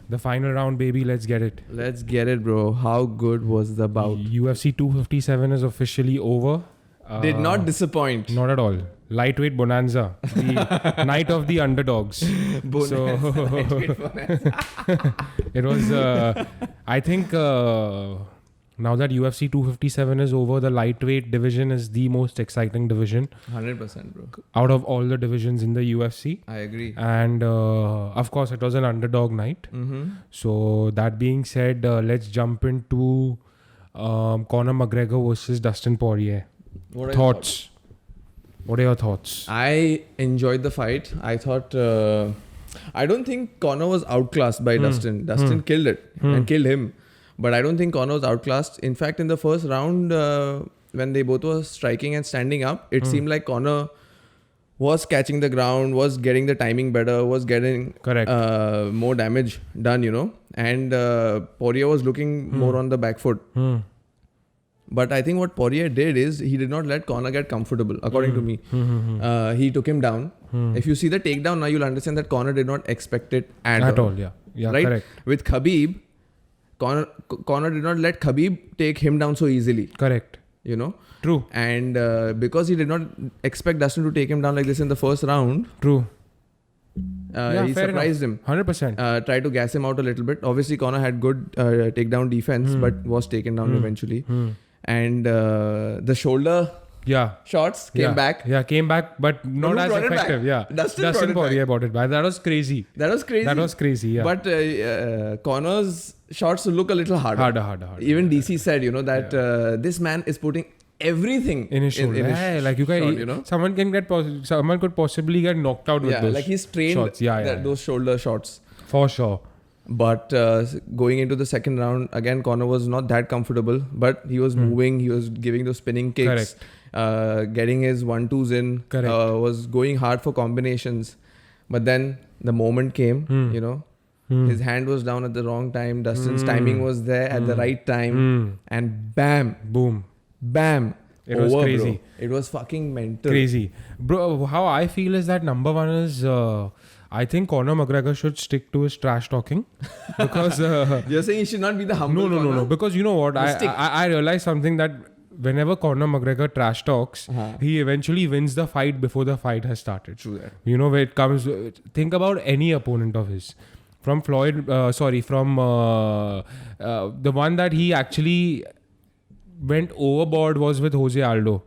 The final round, baby. Let's get it. Let's get it, bro. How good was the bout? UFC 257 is officially over. Did not disappoint. Not at all. Lightweight bonanza. The night of the underdogs. It was, I think, now that UFC 257 is over, the lightweight division is the most exciting division 100%, bro. out of all the divisions in the UFC. I agree. And of course, it was an underdog night. Mm-hmm. So that being said, let's jump into Conor McGregor versus Dustin Poirier. What are Thoughts? What are your thoughts? I enjoyed the fight. I thought... I don't think Conor was outclassed by Dustin. Dustin killed it and killed him. But I don't think Conor was outclassed. In fact, in the first round, when they both were striking and standing up, it seemed like Conor was catching the ground, was getting the timing better, was getting Correct. more damage done, you know. And Poirier was looking more on the back foot. But I think what Poirier did is he did not let Conor get comfortable, according to me. He took him down. If you see the takedown now, you'll understand that Conor did not expect it at all. Yeah, right? correct. With Khabib, Conor did not let Khabib take him down so easily, Correct. you know. True. And because he did not expect Dustin to take him down like this in the first round, True. he fair surprised enough. him. 100%. Tried to gas him out a little bit. Obviously, Conor had good takedown defense, but was taken down eventually. And the shoulder Yeah. shots came back. Yeah, came back, but not who as brought it back? effective. Yeah. Dustin brought it Poirier back. brought it back. That was crazy. That was crazy. Yeah. But Conor's shots look a little harder. Even DC said, you know, that this man is putting everything in his shoulder. his Like you can, shot, you know? someone could possibly get knocked out with those like he's trained shots. those shoulder shots. For sure. But going into the second round, again, Conor was not that comfortable, but he was moving, he was giving those spinning kicks, getting his 1-2s in, was going hard for combinations. But then the moment came, you know, his hand was down at the wrong time, Dustin's timing was there at the right time, and bam, Boom. bam. It was crazy. Bro. It was fucking mental. Crazy. Bro, how I feel is that number one is... I think Conor McGregor should stick to his trash talking because You're saying he should not be the humble no. Because you know what? Stick. I realized something that whenever Conor McGregor trash talks, he eventually wins the fight before the fight has started. True that. You know, where it comes, think about any opponent of his. From Floyd, from the one that he actually went overboard was with Jose Aldo.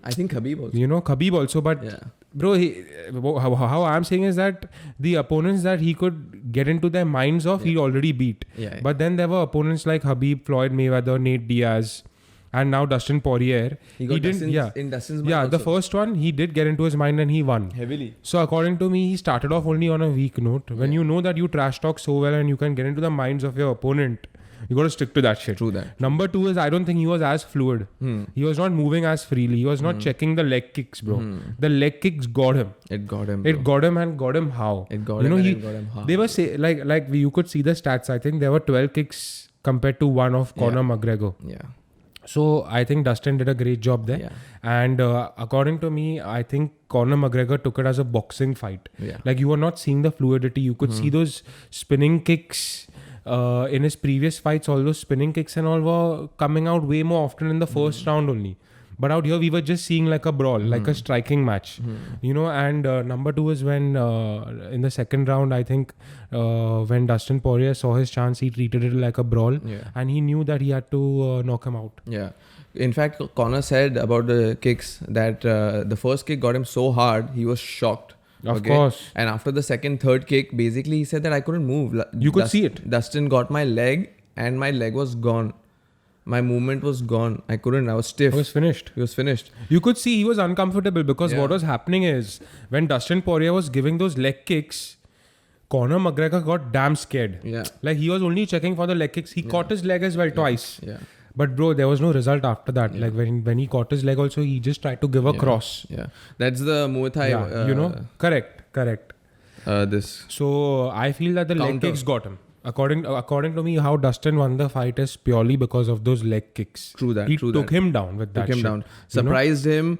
I think Khabib also. You know, Khabib also, but bro, how I'm saying is that the opponents that he could get into their minds of, he already beat. But then there were opponents like Khabib, Floyd Mayweather, Nate Diaz, and now Dustin Poirier. He got didn't. in Dustin's mind. Yeah, also. the first one he did get into his mind and he won Heavily. So according to me, he started off only on a weak note. When you know that you trash talk so well and you can get into the minds of your opponent, you got to stick to that shit. True that. Number two is I don't think he was as fluid. He was not moving as freely. He was not checking the leg kicks, bro. The leg kicks got him. It got him. It got him and got him how? It got him and it got him how? They were you could see the stats. I think there were 12 kicks compared to one of Conor McGregor. Yeah. So I think Dustin did a great job there. Yeah. And according to me, I think Conor McGregor took it as a boxing fight. Yeah. Like you were not seeing the fluidity. You could see those spinning kicks. In his previous fights, all those spinning kicks and all were coming out way more often in the first round only. But out here, we were just seeing like a brawl, like a striking match, you know. And number two is when in the second round, I think when Dustin Poirier saw his chance, he treated it like a brawl, and he knew that he had to knock him out. Yeah. In fact, Conor said about the kicks that the first kick got him so hard, he was shocked. Of course. And after the second, third kick, basically he said that I couldn't move. You could see it. Dustin got my leg and my leg was gone. My movement was gone. I couldn't. I was stiff. He was finished. You could see he was uncomfortable because what was happening is when Dustin Poirier was giving those leg kicks, Conor McGregor got damn scared. Yeah. Like he was only checking for the leg kicks. He caught his leg as well twice. Yeah. But bro, there was no result after that. Like when he caught his leg also, he just tried to give a cross. Yeah. That's the Muay Thai. You know? Correct. This. So I feel that the leg Counter. kicks got him. According to me, how Dustin won the fight is purely because of those leg kicks. True that. He took him down with that shit. Surprised him.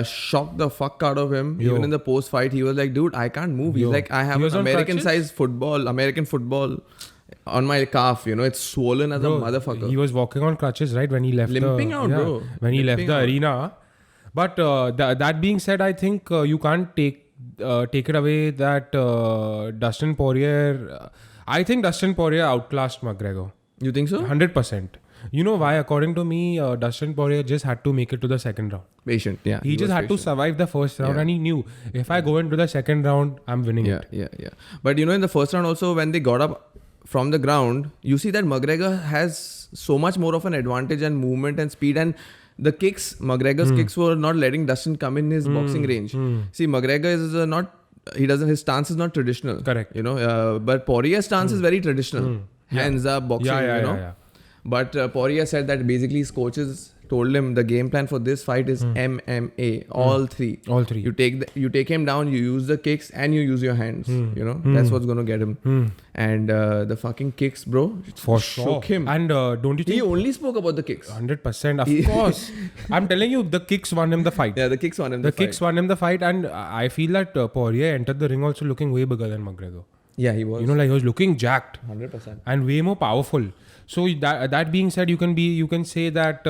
shocked the fuck out of him. Yo. Even in the post fight, he was like, "Dude, I can't move." He's Yo. like, "I have He was an on American-sized American football on my calf. You know, it's swollen as a motherfucker." He was walking on crutches, right, when he left. Limping out, bro. When he left Limping the out. arena. But that being said, I think you can't take it away that Dustin Poirier. I think Dustin Poirier outclassed McGregor. You think so? 100%. You know why? According to me, Dustin Poirier just had to make it to the second round. Patient, yeah. He just was had to patient. survive the first round, and he knew if I go into the second round, I'm winning it. Yeah. But you know, in the first round also, when they got up from the ground, you see that McGregor has so much more of an advantage and movement and speed, and the kicks, McGregor's kicks were not letting Dustin come in his boxing range. See, McGregor is his stance is not traditional. Correct. You know, but Poirier's stance is very traditional. Hands up, boxing, you know. Yeah. But Poirier said that basically his coaches told him the game plan for this fight is MMA, all three. All three. You take him down, you use the kicks and you use your hands. You know, that's what's gonna get him. And the fucking kicks, bro, For shook sure. him. And don't you think He only spoke about the kicks. 100%? Of course. I'm telling you, the kicks won him the fight. Yeah, the kicks won him. The kicks won him the fight, and I feel that Poirier entered the ring also looking way bigger than McGregor. Yeah, he was. You know, like he was looking jacked 100%. and way more powerful. So that being said, you can say that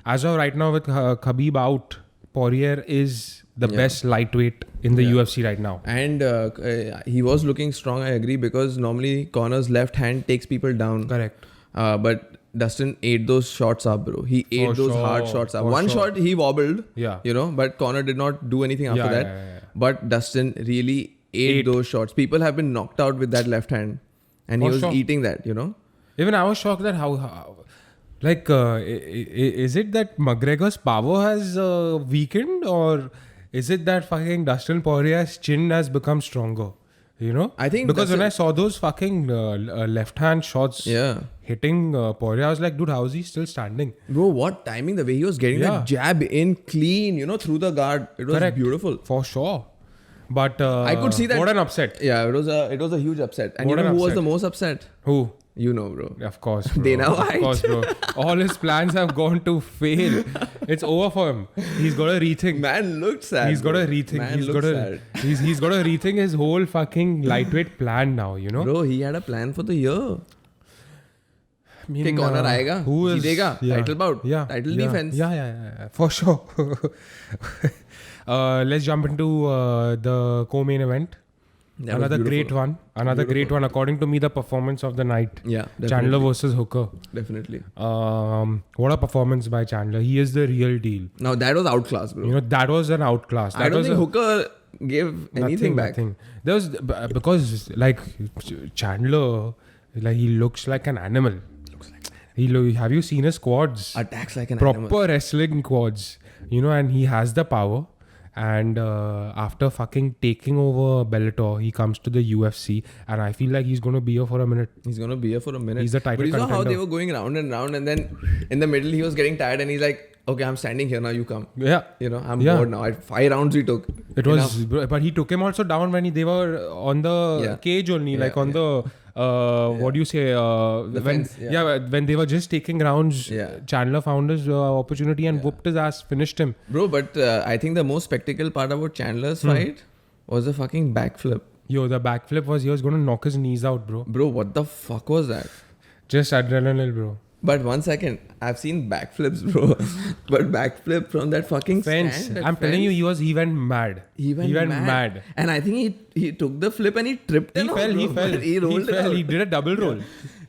as of right now with Khabib out, Poirier is the best lightweight in the UFC right now. And he was looking strong, I agree, because normally Conor's left hand takes people down. Correct. But Dustin ate those shots up, bro. He ate those hard shots up. One shot he wobbled, Yeah. you know, but Conor did not do anything after that. Yeah. But Dustin really ate those shots. People have been knocked out with that left hand, and he was eating that, you know. Even I was shocked that how like, is it that McGregor's power has weakened, or is it that fucking Dustin Poirier's chin has become stronger? You know? I think because when I saw those fucking left hand shots hitting Poirier, I was like, dude, how is he still standing? Bro, what timing, the way he was getting that jab in clean, you know, through the guard. It was beautiful. For sure. But I could see that. What an upset. Yeah, it was a huge upset. And What you know an who was upset. the most upset? Who? You know, bro. Of course, bro. Dana White. Of course, bro. All his plans have gone to fail. It's over for him. He's got to rethink. Man looked sad. He's got to rethink. Man looked sad. He's got to rethink his whole fucking lightweight plan now, you know? Bro, he had a plan for the year. I mean, कि Conor आएगा, who is जीतेगा, title bout, title defense. Yeah, for sure. Let's jump into the co-main event. Another great one. Great one. According to me, the performance of the night. Yeah, definitely. Chandler versus Hooker. Definitely. What a performance by Chandler. He is the real deal. Now that was outclass, bro. You know, that was an outclass. I don't think Hooker gave anything back. Nothing. There was because like Chandler, like he looks like an animal. Have you seen his quads? Attacks like an proper animal. wrestling quads, you know, and he has the power. And after fucking taking over Bellator, he comes to the UFC, and I feel like he's gonna be here for a minute. He's gonna be here for a minute. He's a title But you saw how contender. they were going round and round, and then in the middle he was getting tired, and he's like, "Okay, I'm standing here now. You come." Yeah, You know, I'm bored now. 5 rounds we took. it was, but he took him also down when they were on the cage only, like on the. What do you say? When fence, when they were just taking rounds, Chandler found his opportunity and whooped his ass, finished him. Bro, but I think the most spectacle part about Chandler's fight was the fucking backflip. Yo, the backflip he was gonna knock his knees out, bro. Bro, what the fuck was that? Just adrenaline, bro. But 1 second, I've seen backflips, bro. But backflip from that fucking Fence. stand, I'm telling you, he went mad. He went mad. And I think he took the flip and he tripped. He fell. He rolled it out. He did a double roll.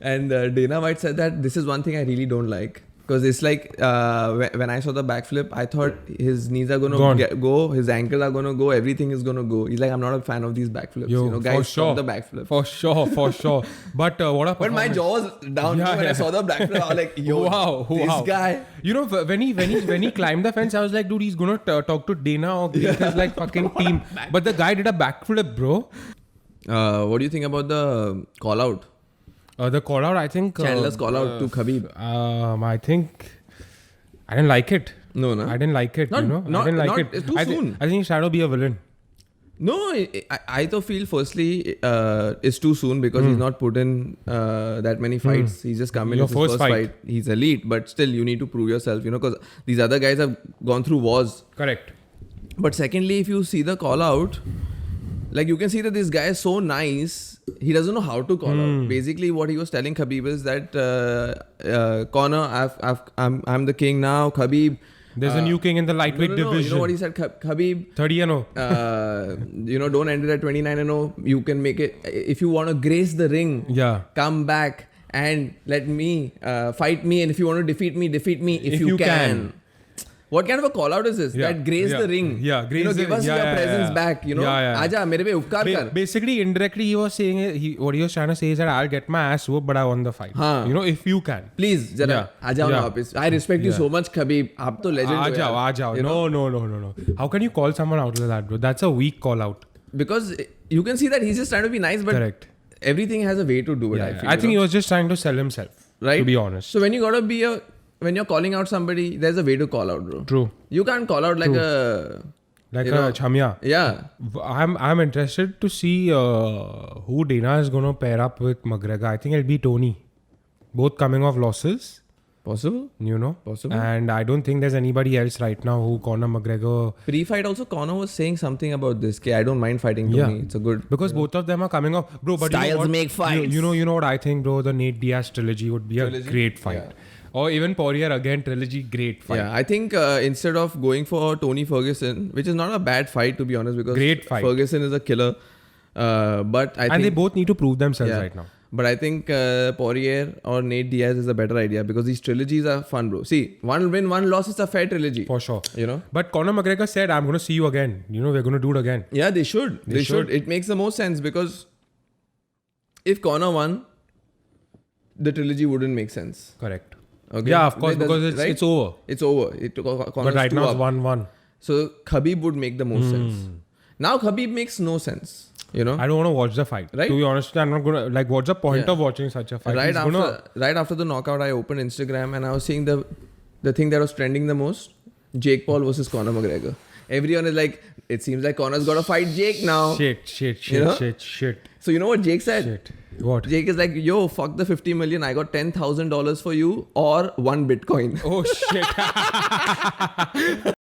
And Dana White said that this is one thing I really don't like. Because it's like when I saw the backflip, I thought his knees are going to go, his ankles are going to go, everything is going to go. He's like, I'm not a fan of these backflips. Yo, you know, guys, stop the backflip. For sure. But what a But my jaw was down when I saw the backflip. I was like, yo, wow. Guy. You know, when he climbed the fence, I was like, dude, he's going to talk to Dana or get his like fucking team. But the guy did a backflip, bro. What do you think about the call out? The call out, I think... Chandler's call out to Khabib. I think... I didn't like it. No. I didn't like it, you know? I didn't like it. It's too soon. I think he's trying to be a villain. No, I though feel firstly it's too soon because he's not put in that many fights. He's just come in Your his first fight. fight. He's elite, but still you need to prove yourself, you know, because these other guys have gone through wars. Correct. But secondly, if you see the call out, like you can see that this guy is so nice. He doesn't know how to call out. Basically, what he was telling Khabib is that Conor, I'm the king now. Khabib. There's a new king in the lightweight division. You know what he said? Khabib. 30-0. You know, don't end it at 29-0. You can make it. If you want to grace the ring, come back and let me fight me. And if you want to defeat me if you can. What kind of a call out is this? That grace the ring. Yeah, grace, you know, give us your presence back. You know, Aja, mere pe upkar kar. Basically, indirectly, he was saying what he was trying to say is that I'll get my ass whooped, but I won the fight. You know, if you can. Please, jara, aajao na wapis. I respect you so much, Khabib. Aap to legend ho yaar. Aajao. No. How can you call someone out like that, bro? That's a weak call out. Because you can see that he's just trying to be nice, but correct. Everything has a way to do it. I think he was just trying to sell himself. Right. To be honest. So when you gotta be when you're calling out somebody, there's a way to call out, bro. True. You can't call out like a chamya. Yeah. I'm interested to see who Dana is gonna pair up with McGregor. I think it'll be Tony. Both coming off losses. Possible. You know. Possible. And I don't think there's anybody else right now who Conor McGregor. Pre-fight also, Conor was saying something about this. I don't mind fighting Tony. Yeah. It's a good. Because both of them are coming off, bro. But styles you know what? make fights. You know what I think, bro. The Nate Diaz trilogy would be a great fight. Yeah. Or even Poirier again trilogy, great fight. Yeah, I think instead of going for Tony Ferguson, which is not a bad fight to be honest, because great fight. Ferguson is a killer. But I think they both need to prove themselves right now. But I think Poirier or Nate Diaz is a better idea because these trilogies are fun, bro. See, one win, one loss is a fair trilogy. For sure. You know? But Conor McGregor said, I'm going to see you again. You know, we're going to do it again. Yeah, they should. They should. It makes the most sense because if Conor won, the trilogy wouldn't make sense. Correct. Okay. Yeah, of course, because it's over. It's over. It took Conor. But right now it's 1-1. So Khabib would make the most sense. Now Khabib makes no sense. You know, I don't want to watch the fight. Right? To be honest, I'm not gonna like. What's the point of watching such a fight? Right after the knockout, I opened Instagram and I was seeing the thing that was trending the most: Jake Paul versus Conor McGregor. Everyone is like, it seems like Conor's got to fight Jake now. Shit. So you know what Jake said? Shit. What? Jake is like, yo, fuck the 50 million. I got $10,000 for you or 1 Bitcoin. Oh shit.